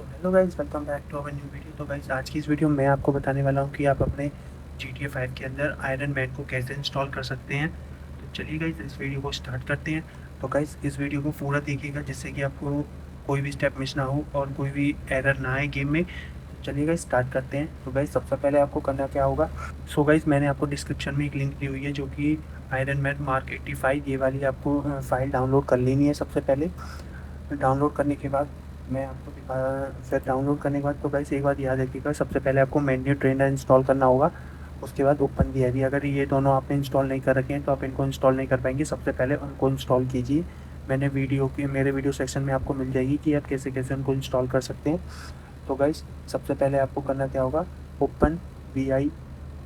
Hello guys, welcome back to our new video. तो guys, आज की इस वीडियो में मैं आपको बताने वाला हूँ कि आप अपने GTA 5 के अंदर आयरन मैन को कैसे इंस्टॉल कर सकते हैं। तो चलिए गाइस, इस वीडियो को स्टार्ट करते हैं। तो गाइस, इस वीडियो को पूरा देखिएगा जिससे कि आपको कोई भी स्टेप मिस ना हो और कोई भी एरर ना आए गेम में। तो चलिए गाइस, स्टार्ट करते हैं। तो गाइस, सबसे पहले आपको करना क्या होगा। सो गाइस, मैंने आपको डिस्क्रिप्शन में एक लिंक दी हुई है जो कि आयरन मैन मार्क 85 ये वाली आपको फाइल डाउनलोड कर लेनी है सबसे पहले। डाउनलोड करने के बाद मैं आपको दिखा फिर डाउनलोड करने के बाद तो गाइस एक बात याद रखिएगा, सबसे पहले आपको मेन्यू ट्रेनर इंस्टॉल करना होगा। उसके बाद ओपन वी अगर ये दोनों आपने इंस्टॉल नहीं कर रखे हैं तो आप इनको इंस्टॉल नहीं कर पाएंगे। सबसे पहले उनको इंस्टॉल कीजिए। मेरे वीडियो सेक्शन में आपको मिल जाएगी कि आप कैसे कैसे उनको इंस्टॉल कर सकते हैं। तो गाइस, सबसे पहले आपको करना क्या होगा, ओपन वी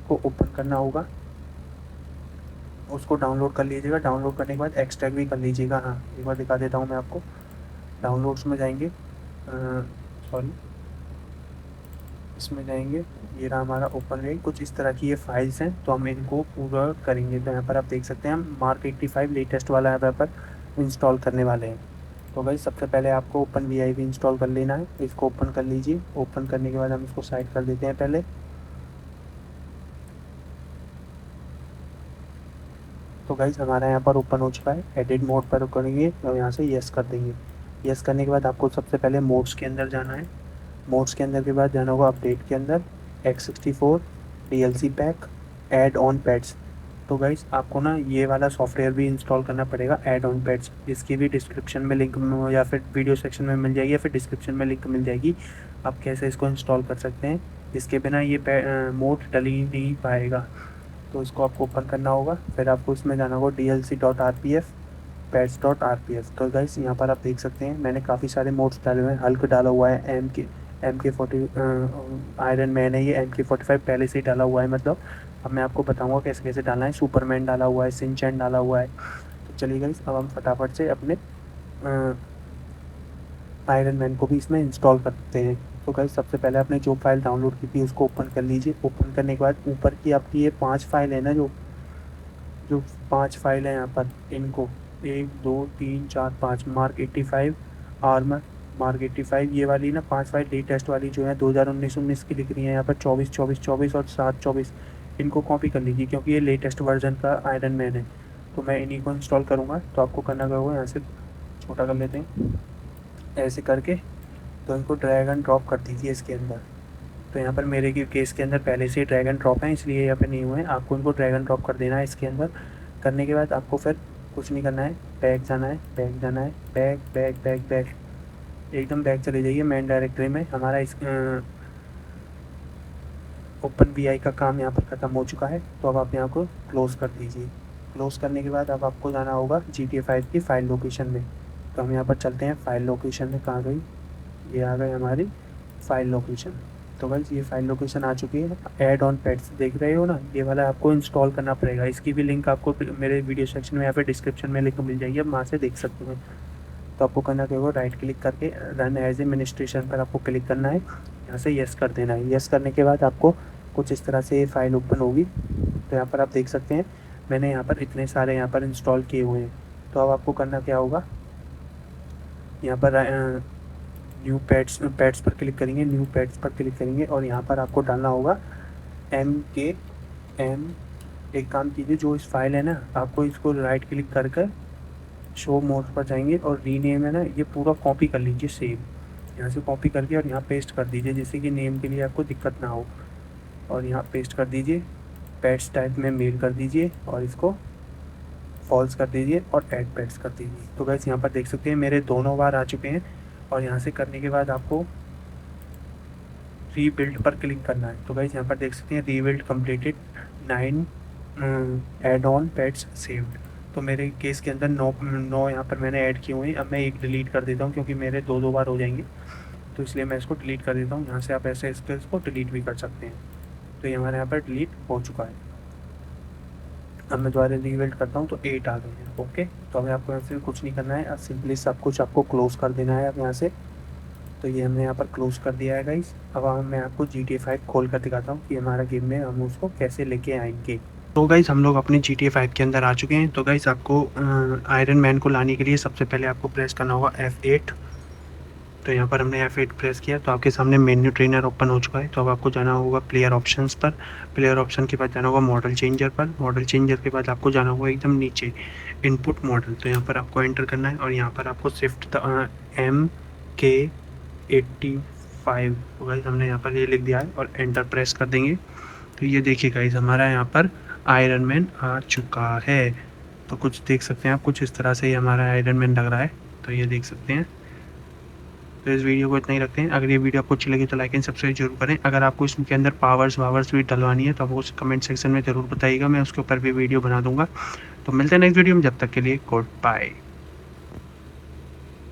को ओपन करना होगा। उसको डाउनलोड कर लीजिएगा। डाउनलोड करने के बाद एक्सट्रैक्ट भी कर लीजिएगा। हाँ, एक बार दिखा देता हूँ मैं आपको। डाउनलोड्स में जाएंगे, सॉरी, इसमें जाएंगे। ये रहा हमारा ओपन रेट। कुछ इस तरह की ये फाइल्स हैं, तो हम इनको पूरा करेंगे। तो यहाँ पर आप देख सकते हैं हम मार्क 85 लेटेस्ट वाला यहाँ पर इंस्टॉल करने वाले हैं। तो भाई सबसे पहले आपको ओपन वी इंस्टॉल कर लेना है। इसको ओपन कर लीजिए। ओपन करने के बाद हम इसको साइड कर देते हैं पहले। तो गाइस, हमारा यहाँ पर ओपन हो चुका है। एडिट मोड पर करेंगे और यहाँ से यस कर देंगे। यस करने के बाद आपको सबसे पहले मोड्स के अंदर जाना है। मोड्स के अंदर के बाद जाना होगा अपडेट के अंदर, X64 DLC pack, add on pads. तो गाइस, आपको ना ये वाला सॉफ्टवेयर भी इंस्टॉल करना पड़ेगा, ऐड ऑन पैड्स। इसकी भी डिस्क्रिप्शन में लिंक या फिर वीडियो सेक्शन में मिल जाएगी या फिर डिस्क्रिप्शन में लिंक मिल जाएगी। आप कैसे इसको इंस्टॉल कर सकते हैं। इसके बिना ये मोड डल ही नहीं पाएगा। तो इसको आपको ओपन करना होगा। फिर आपको इसमें जाना होगा DLC.rpf, पैड्स.rpf। तो गाइस, यहाँ पर आप देख सकते हैं मैंने काफ़ी सारे मोड्स डाले हुए हैं। हल्क डाला हुआ है, MK40 आयरन मैन है, ये MK45 पहले से ही डाला हुआ है। मतलब अब मैं आपको बताऊंगा कैसे कैसे डालना है। सुपरमैन डाला हुआ है, सिंचैन डाला हुआ है। तो चलिए गाइस, अब हम फटाफट से अपने आयरन मैन को भी इसमें इंस्टॉल करते हैं। तो गाइस, सबसे पहले आपने जो फाइल डाउनलोड की थी उसको ओपन कर लीजिए। ओपन करने के बाद ऊपर की आपकी ये 5 फाइल है ना, जो जो 5 फाइल है यहाँ पर, इनको 1 2 3 4 5 मार्क 85 आर्मर, मार्क 85 ये वाली ना 5 फाइल लेटेस्ट वाली जो है 2019 की लिख रही है यहाँ पर, 24 24 24 और 7 24। इनको कॉपी कर लीजिए क्योंकि ये लेटेस्ट वर्जन का आयरन मैन है। तो मैं इन्हीं को इंस्टॉल करूँगा। तो आपको करना क्या होगा, यहाँ से छोटा कर लेते हैं ऐसे करके। तो इनको ड्रैग एंड ड्रॉप कर दीजिए इसके अंदर। तो यहाँ पर मेरे की केस के अंदर पहले से ही ड्रैग एंड ड्रॉप है, इसलिए यहाँ पे नहीं हुए हैं। आपको इनको ड्रैग एंड ड्रॉप कर देना है इसके अंदर। करने के बाद आपको फिर कुछ नहीं करना है, बैक जाना है, बैक जाना है, बैक बैक बैक बैक, एकदम बैक चले जाइए मेन डायरेक्टरी में। हमारा इस ओपन वी का काम यहाँ पर ख़त्म हो चुका है। तो अब आप यहाँ को क्लोज़ कर दीजिए। क्लोज़ करने के बाद अब आपको जाना होगा GTA 5 की फ़ाइल लोकेशन में। तो हम यहाँ पर चलते हैं फ़ाइल लोकेशन में। कहाँ गई, ये आ गई हमारी फ़ाइल लोकेशन। तो गाइस, ये फाइल लोकेशन आ चुकी है। ऐड ऑन पैड्स देख रहे हो ना, ये वाला आपको इंस्टॉल करना पड़ेगा। इसकी भी लिंक आपको मेरे वीडियो सेक्शन में या फिर डिस्क्रिप्शन में लिंक मिल जाएगी, आप वहाँ से देख सकते हैं। तो आपको करना क्या होगा, राइट क्लिक करके रन एज एडमिनिस्ट्रेशन पर आपको क्लिक करना है। यहाँ से यस कर देना है। यस करने के बाद आपको कुछ इस तरह से ये फाइल ओपन होगी। तो यहाँ पर आप देख सकते हैं मैंने यहाँ पर इतने सारे यहाँ पर इंस्टॉल किए हुए हैं। तो अब आपको करना क्या होगा, यहाँ पर न्यू पैड्स पर क्लिक करेंगे। न्यू पैड्स पर क्लिक करेंगे और यहाँ पर आपको डालना होगा MKM। एक काम कीजिए, जो इस फाइल है ना, आपको इसको राइट क्लिक कर कर शो मोड पर जाएंगे और रीनेम है ना, ये पूरा कॉपी कर लीजिए सेम। यहाँ से कॉपी करके और यहाँ पेस्ट कर दीजिए, जिससे कि नेम के लिए आपको दिक्कत ना हो। और यहाँ पेस्ट कर दीजिए, पैड्स टाइप में मेल कर दीजिए और इसको फॉल्स कर दीजिए और ऐड पैड्स कर दीजिए। तो गाइस, यहाँ पर देख सकते हैं मेरे दोनों बार आ चुके हैं। और यहाँ से करने के बाद आपको रीबिल्ड पर क्लिक करना है। तो गाइस, यहाँ पर देख सकते हैं rebuild completed, 9 add on pads saved. तो मेरे केस के अंदर 9 यहाँ पर मैंने ऐड किए हुए हैं। अब मैं एक डिलीट कर देता हूँ क्योंकि मेरे दो बार हो जाएंगे, तो इसलिए मैं इसको डिलीट कर देता हूँ। यहाँ से आप ऐसे इसको डिलीट भी कर सकते हैं। तो ये हमारे यहाँ पर डिलीट हो चुका है। अब मैं दोबारा रीबिल्ड करता हूँ तो 8 आ गए हैं। ओके, तो अभी आपको यहाँ से कुछ नहीं करना है, अब सिंपली सब कुछ आपको क्लोज़ कर देना है अब यहाँ से। तो ये हमने यहाँ पर क्लोज़ कर दिया है गाइस। अब मैं आपको GTA 5 खोल कर दिखाता हूँ कि हमारा गेम में हम उसको कैसे लेके आएंगे। तो गाइस, हम लोग अपने GTA 5 के अंदर आ चुके हैं। तो गाइस, आपको आयरन मैन को लाने के लिए सबसे पहले आपको प्रेस करना होगा F8। तो यहाँ पर हमने F8 प्रेस किया तो आपके सामने मेन्यू ट्रेनर ओपन हो चुका है। तो अब आपको जाना होगा प्लेयर ऑप्शंस पर, प्लेयर ऑप्शन के बाद जाना होगा मॉडल चेंजर पर, मॉडल चेंजर के बाद आपको जाना होगा एकदम नीचे इनपुट मॉडल। तो यहाँ पर आपको एंटर करना है और यहाँ पर आपको शिफ्ट MK85 तो गाइस हमने यहाँ पर ये लिख दिया है और एंटर प्रेस कर देंगे। तो ये देखिए गाइस हमारा यहाँ पर आयरन मैन आ चुका है। तो कुछ देख सकते हैं आप, कुछ इस तरह से ही हमारा आयरन मैन लग रहा है। तो ये देख सकते हैं। तो इस वीडियो को इतना ही रखते हैं। अगर ये वीडियो आपको अच्छी लगी तो लाइक एंड सब्सक्राइब जरूर करें। अगर आपको इसके अंदर पावर्स भी डलवानी है तो आपको कमेंट सेक्शन में ज़रूर बताइएगा, मैं उसके ऊपर भी वीडियो बना दूंगा। तो मिलते हैं नेक्स्ट वीडियो में, जब तक के लिए गुड बाय।